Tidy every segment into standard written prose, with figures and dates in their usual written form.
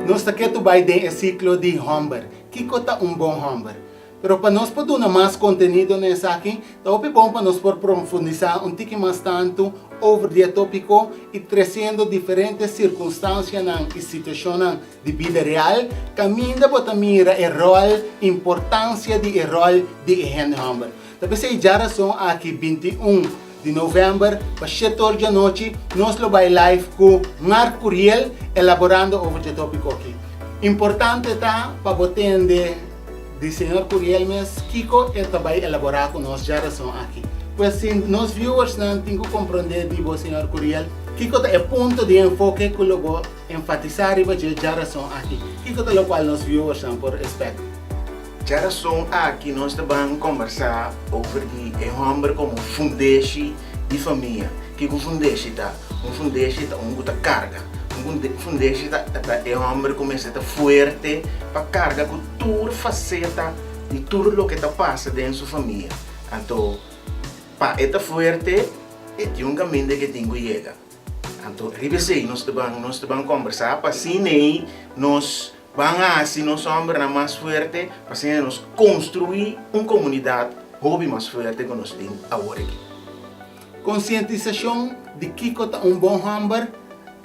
nós está quieto vai de ciclo de Humber. Kiko tá bom Humber. Pero para nós poder mais conteúdo nessa aqui, tá bom para nós por profundizar tique mais tanto over o tópico e trazendo diferentes circunstâncias e situações de vida real, caminho para mira o rol, importância de rol de Humber. Talvez já são aqui 21 de novembro, para 7 horas da noite, nós vai live com Marco Curiel, elaborando over o tópico aqui. Importante tá para botar de Senhor Curiel, mas Kiko vai elaborar com nós já são aqui. Pois se nós viewers não têm que compreender de você, Senhor Curiel, Kiko é ponto de enfoque que eu vou enfatizar e vai já são aqui. Kiko é o qual nós viewers não por respeito. Já são aqui nós vamos conversar sobre o homem como fundeixe de família. Que o fundeixe tá, muita carga. Fundeixe é um homem começa a forte para carga com tudo faceta de tudo o que está passa dentro da sua família. Então, para esta forte, é um caminho que tem que chegar. Então, nós vamos conversar para assim nós vamos assim nós somos mais forte para assim nós construir uma comunidade mais forte que nós temos agora aqui. Conscientização de Kiko tá bom hamburger.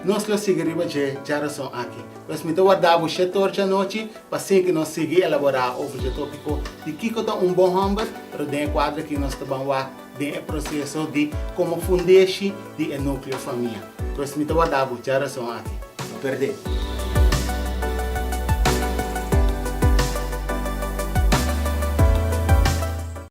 Nós lo seguiremos já são aqui. Mas me guardava 7 horas da noite para assim que nós seguir elaborar o tópico de Kiko tá bom hamburger, pero tem quadro que nós vamos lá tem processo de como fundeixe de núcleo família. Mas me guardava já são aqui. Não perder.